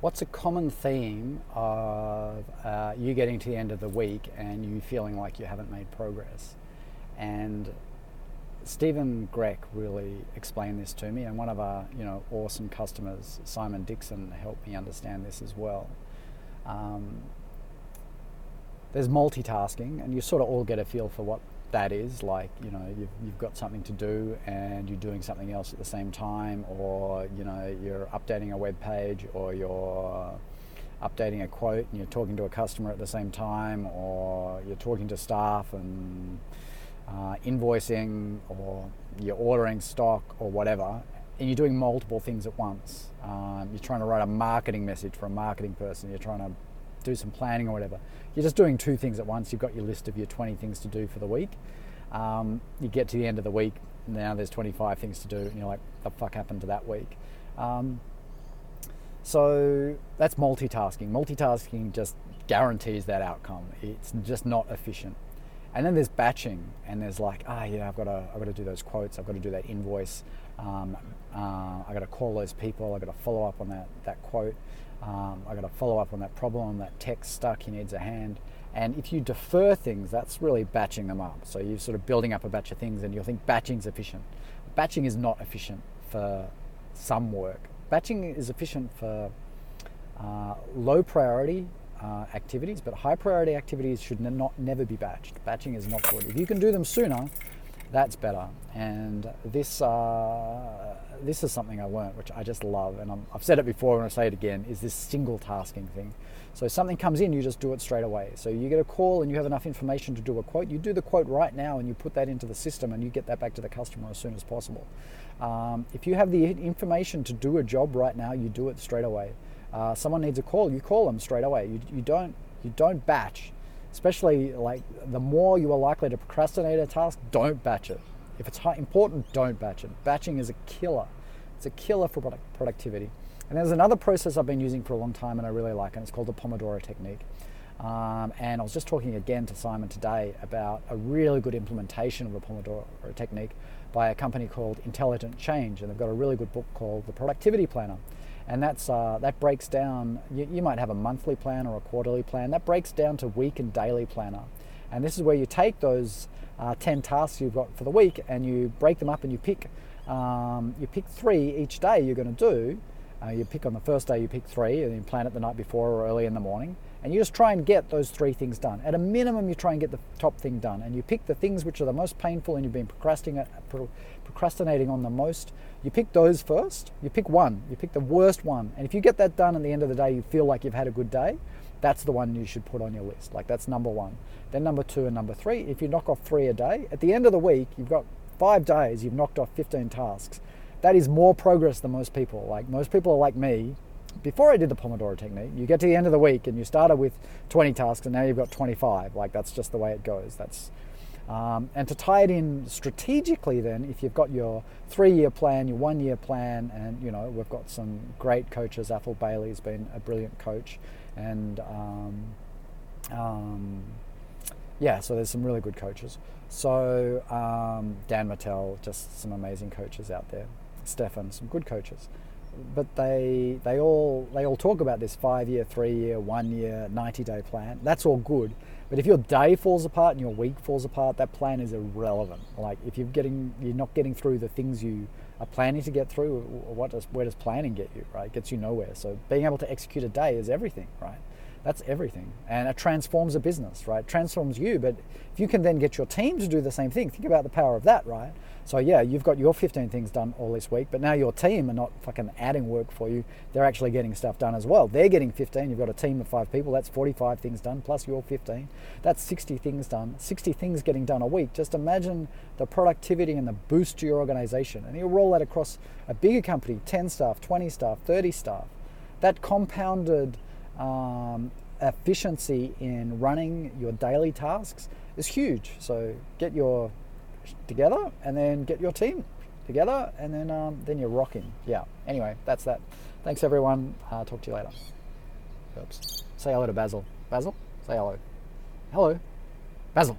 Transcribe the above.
What's a common theme of you getting to the end of the week and you feeling like you haven't made progress? And Stephen Greck really explained this to me, and one of our awesome customers, Simon Dixon, helped me understand this as well. There's multitasking, and you sort of all get a feel for what that is. Like, you've got something to do and you're doing something else at the same time, or you're updating a web page, or you're updating a quote and you're talking to a customer at the same time, or you're talking to staff and invoicing, or you're ordering stock or whatever, and you're doing multiple things at once. You're trying to write a marketing message for a marketing person, you're trying to do some planning or whatever. You're just doing 2 things at once. You've got your list of your 20 things to do for the week. You get to the end of the week, now there's 25 things to do, and you're like, the fuck happened to that week? So that's multitasking. Multitasking just guarantees that outcome. It's just not efficient. And then there's batching, and there's like, I've got to do those quotes, I've got to do that invoice, I've got to call those people, I've got to follow up on that quote, I've got to follow up on that problem, that text stuck, he needs a hand. And if you defer things, that's really batching them up. So you're sort of building up a batch of things and you'll think batching's efficient. Batching is not efficient for some work. Batching is efficient for low priority activities, but high priority activities should never be batched. Batching is not good. If you can do them sooner, that's better. And this is something I learned, which I just love, and I've said it before and I'll say it again, is this single tasking thing. So something comes in, you just do it straight away. So you get a call and you have enough information to do a quote, you do the quote right now and you put that into the system and you get that back to the customer as soon as possible. If you have the information to do a job right now, you do it straight away. Someone needs a call, you call them straight away. You don't batch. Especially, like, the more you are likely to procrastinate a task, don't batch it. If it's important, don't batch it. Batching is a killer. It's a killer for productivity. And there's another process I've been using for a long time and I really like, and it's called the Pomodoro technique. And I was just talking again to Simon today about a really good implementation of the Pomodoro technique by a company called IntelligentChange, and they've got a really good book called The Productivity Planner. And that breaks down, you might have a monthly plan or a quarterly plan, that breaks down to week and daily planner. And this is where you take those 10 tasks you've got for the week and you break them up and you pick 3 each day you're going to do. You pick on the first day, you pick 3, and you plan it the night before or early in the morning. And you just try and get those 3 things done. At a minimum, you try and get the top thing done. And you pick the things which are the most painful and you've been procrastinating on the most. You pick those first. You pick one. You pick the worst one. And if you get that done at the end of the day, you feel like you've had a good day, that's the one you should put on your list. Like, that's number 1. Then number 2 and number 3, if you knock off 3 a day, at the end of the week, you've got 5 days, you've knocked off 15 tasks. That is more progress than most people. Like, most people are like me. Before I did the Pomodoro technique, you get to the end of the week and you started with 20 tasks and now you've got 25. Like, that's just the way it goes. And to tie it in strategically then, if you've got your 3-year plan, your 1-year plan, and we've got some great coaches. Athol Bailey's been a brilliant coach, and so there's some really good coaches. So Dan Mattel, just some amazing coaches out there. Stefan, some good coaches. But they all talk about this 5-year, 3-year, 1-year, 90-day plan. That's all good. But if your day falls apart and your week falls apart, that plan is irrelevant. Like, if you're not getting through the things you are planning to get through, where does planning get you, right? It gets you nowhere. So being able to execute a day is everything, right? That's everything. And it transforms a business, right? It transforms you, but if you can then get your team to do the same thing, think about the power of that, right? So yeah, you've got your 15 things done all this week, but now your team are not fucking adding work for you. They're actually getting stuff done as well. They're getting 15. You've got a team of 5 people. That's 45 things done, plus your 15. That's 60 things done. 60 things getting done a week. Just imagine the productivity and the boost to your organization. And you roll that across a bigger company, 10 staff, 20 staff, 30 staff. That compounded efficiency in running your daily tasks is huge. So get your together and then get your team together, and then you're rocking. Yeah. Anyway, that's that. Thanks everyone. Talk to you later. Oops. Say hello to Basil. Basil, say hello. Hello, Basil.